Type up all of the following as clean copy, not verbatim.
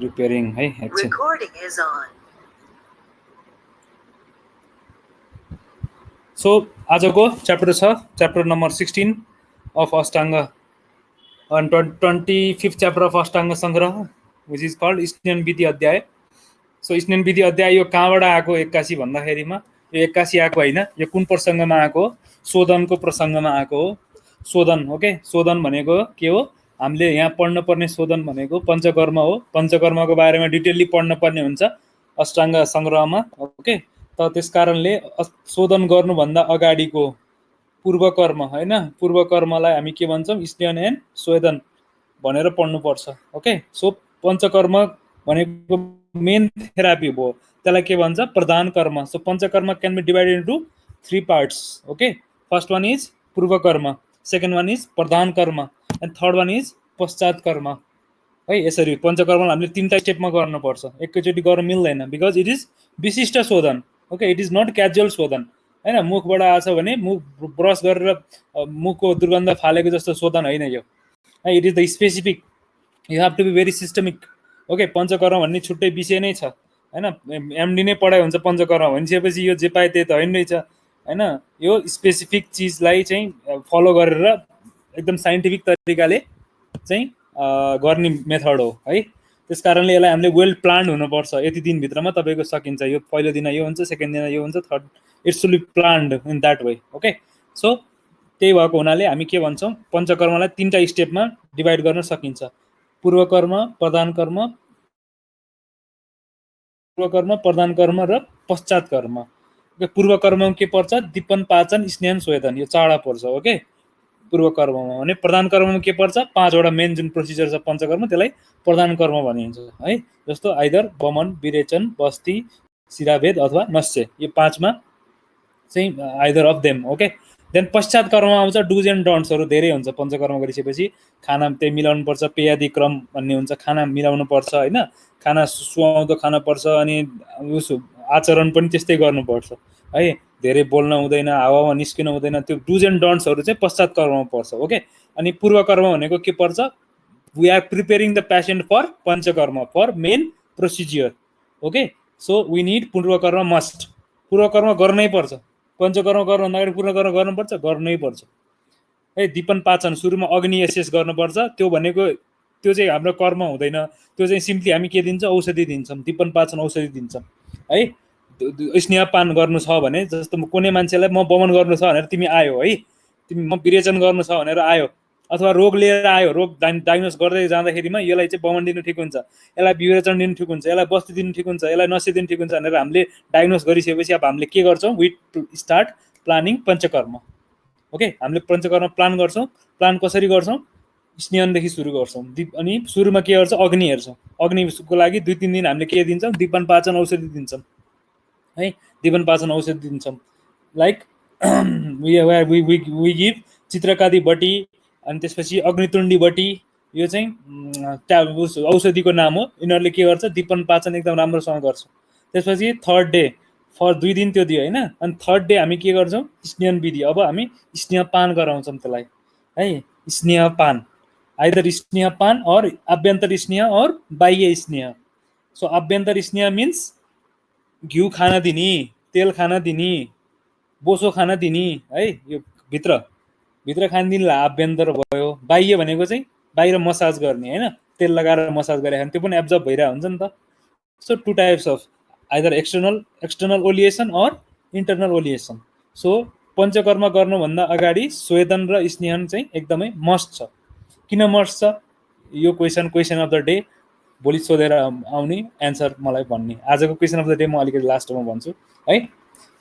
Repairing है एकछिन so आजको च्याप्टर छ chapter number 16 of Ashtanga and 25th chapter of Ashtanga Sangraha, which is called स्नेन विधि अध्याय. सो स्नेन विधि अध्याय यो कहाँबाट आएको 81 भन्दाखेरिमा यो 81 आएको हैन, यो कुन प्रसङ्गमा आएको? शोधनको प्रसङ्गमा आएको हो. शोधन ओके, शोधन भनेको के हो? हामीले यहाँ पढ्न पर्ने शोधन भनेको पञ्चकर्म हो. पञ्चकर्मको बारेमा डिटेलली पढ्न पर्ने हुन्छ अष्टाङ्ग संग्रहमा ओके. त त्यसकारणले शोधन गर्नुभन्दा अगाडिको पूर्वकर्म हैन, पूर्वकर्मलाई हामी के भन्छौं? स्नेन एन्ड स्वेदन भनेर पढ्नु पर्छ ओके. सो पञ्चकर्म भनेको मेन थेरापी भयो, त्यसलाई के भन्छ? प्रधान कर्म. So panchakarma can be divided into 3 parts okay. First one is purvakarma, second one is pradhan karma and third one is पश्चात कर्म है. यसरी पञ्चकर्मलाई हामीले 3टा स्टेपमा गर्नुपर्छ, एकैचोटि गर्न मिल्दैन बिकज इट इज विशिष्ट शोधन okay. It is not casual शोधन हैन. मुखबाट आछ भने मुख ब्रस गरेर मुखको दुर्गन्ध फालेको जस्तो शोधन होइन यो. It is the specific, you have to be very systemic okay. Panchakarma भन्ने छुट्टै विषय नै छ हैन. एमडी नै पढाइ हुन्छ पञ्चकर्म भनिसकेपछि यो जे पाए त्यही त होइन रहेछ हैन. यो स्पेसिफिक चिजलाई चाहिँ फलो गरेर एकदम साइन्टिफिक तरिकाले चाहिँ गर्ने मेथड हो है. त्यसकारणले यसलाई हामीले वेल प्लान्ड हुनुपर्छ. यति दिनभित्रमा तपाईँको सकिन्छ. यो पहिलो दिन यो हुन्छ, सेकेन्ड दिन यो हुन्छ, third it's should be planned in that way okay. So त्यही भएको हुनाले हामी के भन्छौँ? पञ्चकर्मलाई 3टा स्टेपमा डिभाइड गर्न सकिन्छ, पूर्वकर्म, प्रधान कर्म, प्रधान कर्म र पश्चात कर्म. पूर्वकर्ममा के पर्छ? दीपन, पाचन, स्नेन, स्वेदन, यो 4वटा पर्छ ओके. पूर्वकर्ममा भने प्रधान कर्ममा के पर्छ? 5वटा मेन जुन प्रोसिजर छ पञ्चकर्म त्यसलाई प्रधान कर्म भनिन्छ है. जस्तो आइदर वमन, विरेचन, बस्ती, शिराभेद अथवा नस्य, यो 5मा चाहिँ either of them okay. Then पश्चात कर्म आउँछ. डुज एन्ड डन्ट्सहरू धेरै हुन्छ पञ्चकर्म गरिसकेपछि. खाना त्यही मिलाउनु पर्छ, पेयादि क्रम भन्ने हुन्छ, खाना मिलाउनु पर्छ हैन. खाना सुहाउँदो खाना पर्छ अनि आचरण पनि त्यस्तै गर्नुपर्छ है. धेरै बोल्न हुँदैन, हावामा निस्किनु हुँदैन. त्यो डुज एन्ड डन्ट्सहरू चाहिँ पश्चात कर्ममा पर्छ ओके. अनि पूर्वकर्म भनेको के पर्छ? We are preparing the patient for panchakarma, for main procedure okay. So we need purvakarma must. पूर्वकर्म गर्नै पर्छ. पञ्चकर्म गर्नुभन्दा अगाडि पूर्वकर्म गर्नुपर्छ, गर्नै पर्छ है. दीपन, पाचन सुरुमा अग्नि एसेस गर्नुपर्छ. त्यो भनेको त्यो चाहिँ हाम्रो कर्म हुँदैन, त्यो चाहिँ सिम्पली हामी के दिन्छौँ? औषधि दिन्छौँ. दीपन, पाचन औषधि दिन्छौँ है. स्नेहपान गर्नु छ भने, जस्तो कुनै मान्छेलाई म वमन गर्नु छ भनेर तिमी आयो है, तिमी म विरेचन गर्नु छ भनेर आयो अथवा रोग लिएर आयो, रोग डायग्नोस गर्दै जाँदाखेरिमा यसलाई चाहिँ वमन दिनु ठिक हुन्छ, यसलाई विरेचन दिनु ठिक हुन्छ, यसलाई बस्ती दिनु ठिक हुन्छ, यसलाई नस्य दिनु ठिक हुन्छ भनेर हामीले डायग्नोस गरिसकेपछि अब हामीले के गर्छौँ? We start planning panchakarma okay. हामीले पञ्चकर्म प्लान गर्छौँ. प्लान कसरी गर्छौँ? स्नेहनदेखि सुरु गर्छौँ. अनि सुरुमा के गर्छौँ? अग्नि हेर्छौँ. अग्निको लागि 2-3 दिन हामीले के दिन्छौँ? दीपन, पाचन औषधि दिन्छौँ है. दीपन, पाचन औषधि दिन्छौँ. लाइक वी गिभ चित्रकादि बटी अनि त्यसपछि अग्नितुण्डी बटी, यो चाहिँ औषधिको नाम हो. यिनीहरूले के गर्छ? दीपन, पाचन एकदम राम्रोसँग गर्छ. त्यसपछि थर्ड डे फर 2 दिन त्यो दियो हैन. अनि थर्ड डे हामी के गर्छौँ? स्नेहन विधि. अब हामी स्नेहपान गराउँछौँ त्यसलाई है. स्नेहपान, आइदर स्नेहपान और आभ्यन्तर स्नेह और बाह्य स्नेह. सो आभ्यन्तर स्नेह मिन्स घिउ खान दिने, तेल खान दिने, बोसो खान दिने है. यो भित्र खान दिनेलाई आभ्यन्तर भयो. बाह्य भनेको चाहिँ बाहिर मसाज गर्ने हैन, तेल लगाएर मसाज गरे त्यो पनि एब्जर्ब भइरहेको हुन्छ नि त. So 2 types of either external oleation और इन्टरनल ओलिएसन. सो पञ्चकर्म गर्नुभन्दा अगाडि स्वेदन र स्नेहन चाहिँ एकदमै मस्ट छ. किन मस्ट छ? यो क्वेसन अफ द डे भोलि सोधेर आउने एन्सर मलाई भन्ने. आजको क्वेसन अफ द डे म अलिकति लास्टमा भन्छु है.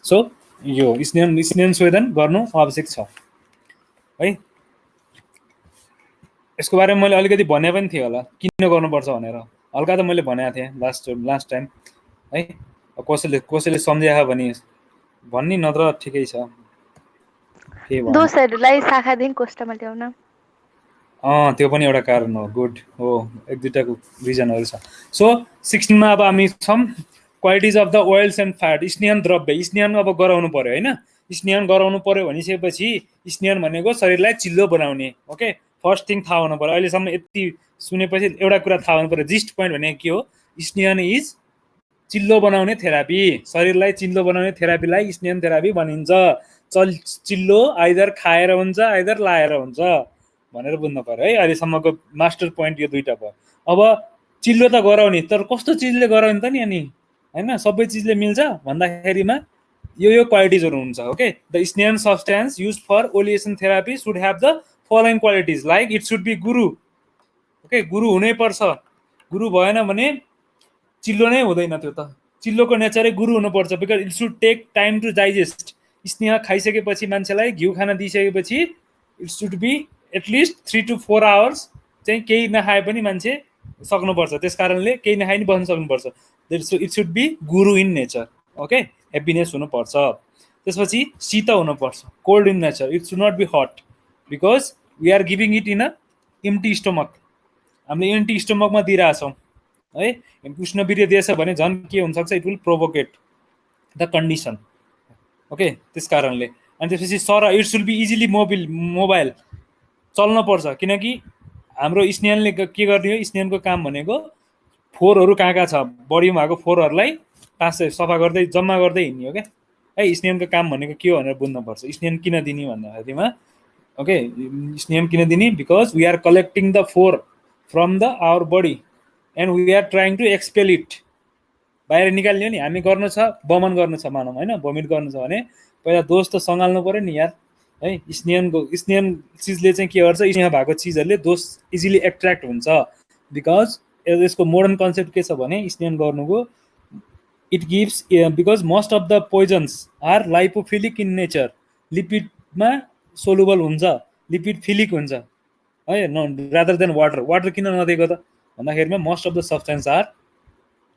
सो यो स्नेहन स्वेदन गर्नु आवश्यक छ है. यसको बारेमा मैले अलिकति भने पनि थिएँ होला किन गर्नुपर्छ भनेर, हल्का त मैले भनेको थिएँ लास्ट टाइम है. कसैले सम्झायो भने भन्ने, नत्र ठिकै छ. दोषहरूलाई शाखादेखि कोष्ठमा ल्याउन त्यो पनि एउटा कारण हो. गुड हो, 1-2टाको रिजनहरू छ. सो 16 मा अब हामी छौँ qualities of the oils and fat. स्नेहन द्रव्य, स्नेहन अब गराउनु पर्यो हैन. स्नेहन गराउनु पर्यो भनिसकेपछि स्नेहन भनेको शरीरलाई चिल्लो बनाउने ओके. फर्स्ट थिङ थाहा हुनु पर्यो। अहिलेसम्म यति सुनेपछि एउटा कुरा थाहा हुनु पर्यो, जिस्ट पोइन्ट भनेको के हो, स्नेहन इज चिल्लो बनाउने थेरापी। शरीरलाई चिल्लो बनाउने थेरापीलाई स्नेहन थेरापी भनिन्छ। चिल्लो आइदर खाएर हुन्छ आइदर लाएर हुन्छ भनेर बुझ्नु पर्यो है। अहिलेसम्मको मास्टर पोइन्ट यो दुईटा भयो। अब चिल्लो त गराउने, तर कस्तो चिजले गराउने त नि अनि होइन, सबै चिजले मिल्छ भन्दाखेरिमा यो क्वालिटिजहरू हुन्छ। Okay, the snehan substance use for oleation therapy should have the following qualities, like it should be guru. Okay, गुरु हुनै पर्छ। गुरु भएन भने चिल्लो नै हुँदैन। त्यो त चिल्लोको नेचरै गुरु हुनुपर्छ, because it should take time to digest. स्नेह खाइसकेपछि मान्छेलाई घिउ खाना दिइसकेपछि it should be at least 3 to 4 hours चाहिँ केही नखाए पनि मान्छे सक्नुपर्छ। त्यस कारणले केही नखाइ नि बस्न सक्नुपर्छ। It should be guru in nature. Okay, happiness हुनुपर्छ। त्यसपछि शीत हुनुपर्छ, cold in nature. It should not be hot, because we are giving it in a empty stomach. हामीले इम्टी स्टमकमा दिइरहेछौँ है। उष्णवीर्य दिएछ भने झन् के हुनसक्छ, it will provoke the condition. Okay, त्यस कारणले। अनि त्यसपछि sir it should be easily mobile, चल्न पर्छ। किनकि हाम्रो स्नेहनले के गर्ने हो, स्नेहनको काम भनेको फोहोरहरू कहाँ कहाँ छ, बडीमा भएको फोहोरहरूलाई टाँसै सफा गर्दै जम्मा गर्दै हिँड्ने हो क्या है। स्नेहनको काम भनेको के हो भनेर बुझ्नुपर्छ। स्नेहन किन दिने भन्दाखेरिमा, ओके, स्नेहन किन दिने, because we are collecting the फोहोर from the our body and we are trying to expel it. बाहिर निकाल्ने हो नि, हामी गर्नु छ, बमन गर्नु छ मानौँ होइन, भोमिट गर्नु छ भने पहिला दोष त सँगाल्नु पऱ्यो नि यार है। स्नेहन चिजले चाहिँ के गर्छ, स्नेह भएको चिजहरूले दोष इजिली एट्र्याक्ट हुन्छ। बिकज यसको मोडर्न कन्सेप्ट के छ भने, स्नेहन गर्नुको it gives, because most of the poisons are lipophilic in nature. लिपिडमा सोलुबल हुन्छ, लिपिड फिलिक हुन्छ है, रादर देन वाटर। वाटर किन नदिएको त भन्दाखेरिमा most of the substance are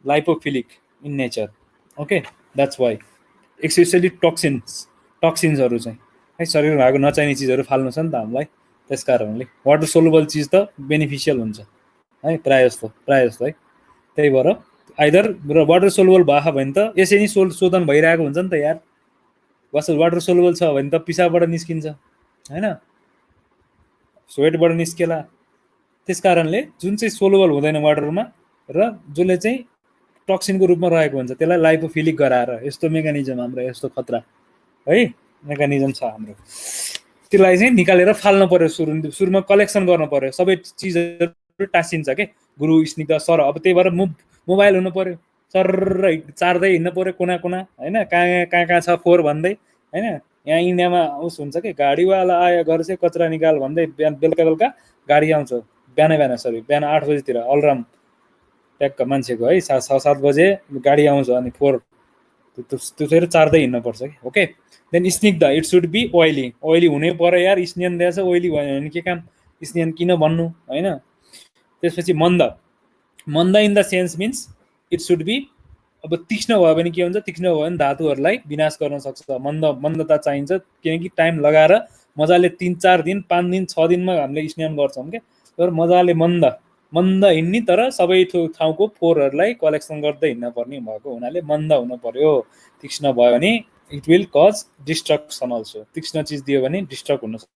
lipophilic in nature. Okay, that's why. एक्सेसली टक्सिन्सहरू चाहिँ है, शरीरमा भएको नचाहिने चिजहरू फाल्नु छ नि त हामीलाई। त्यस कारणले वाटर सोलुबल चिज त बेनिफिसियल हुन्छ है, प्रायः जस्तो है। त्यही भएर आइदर वाटर सोलुबल भयो भने त यसै नै शोधन भइरहेको हुन्छ नि त यार। वाटर सोलुबल छ भने त पिसाबबाट निस्किन्छ होइन, स्वेटबाट निस्केला। त्यस कारणले जुन चाहिँ सोलुबल हुँदैन वाटरमा र जसले चाहिँ टक्सिनको रूपमा रहेको हुन्छ त्यसलाई लाइपोफिलिक गराएर, यस्तो मेकानिजम हाम्रो, यस्तो खतरा है मेकानिजम छ हाम्रो। त्यसलाई चाहिँ निकालेर फाल्नु पर्यो। सुरुमा कलेक्सन गर्नु पर्यो, सबै चिजहरू टाँसिन्छ के, गुरु स्निग्ध सर। अब त्यही भएर मोबाइल हुनु पर्यो, सर चार्दै हिँड्नु पर्यो कुना कुना होइन, कहाँ छ फोहोर भन्दै होइन। यहाँ इन्डियामा उस हुन्छ कि गाडीवाला आयो घर चाहिँ कचरा निकाल भन्दै, बेलुका गाडी आउँछ, बिहान 8 बजीतिर अलार्म ट्याक्क मान्छेको है, 6-7 बजे गाडी आउँछ अनि फोहोर त्यो फेरि चार्दै हिँड्नुपर्छ कि। ओके, देन स्निग्ध, इट सुड बी ओइली हुनै पर्यो यार। स्नेहन दिएछ ओइली भयो भने के काम, स्नेहन किन भन्नु होइन। त्यसपछि मन्द in the sense means it should be, अब तीक्ष्ण भयो भने के हुन्छ, तीक्ष्ण भयो भने धातुहरूलाई विनाश गर्न सक्छ। मन्दता चाहिन्छ, किनकि टाइम लगाएर मजाले 3-4 दिन 5 दिन 6 दिनमा हामीले स्नान गर्छौँ क्या। तर मजाले मन्द हिँड्ने, तर सबै ठाउँको फोहोरहरूलाई कलेक्सन गर्दै हिँड्न पर्ने भएको हुनाले मन्द हुनु पर्यो। तीक्ष्ण भयो भने it will cause destruction also. तीक्ष्ण चिज दियो भने डिस्ट्रक्ट हुन सक्छ।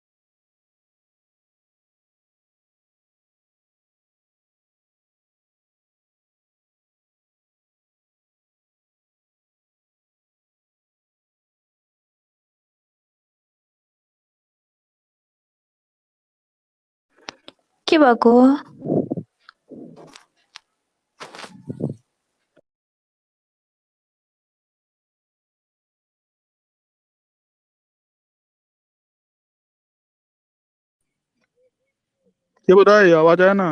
के भएको? क्या बोल रहा है, आवाज आया ना?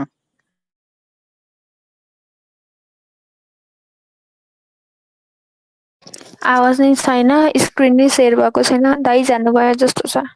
आवाज नै छैन, स्क्रिन नै सेयर भएको छैन, दाइ जानुभयो जस्तो छ।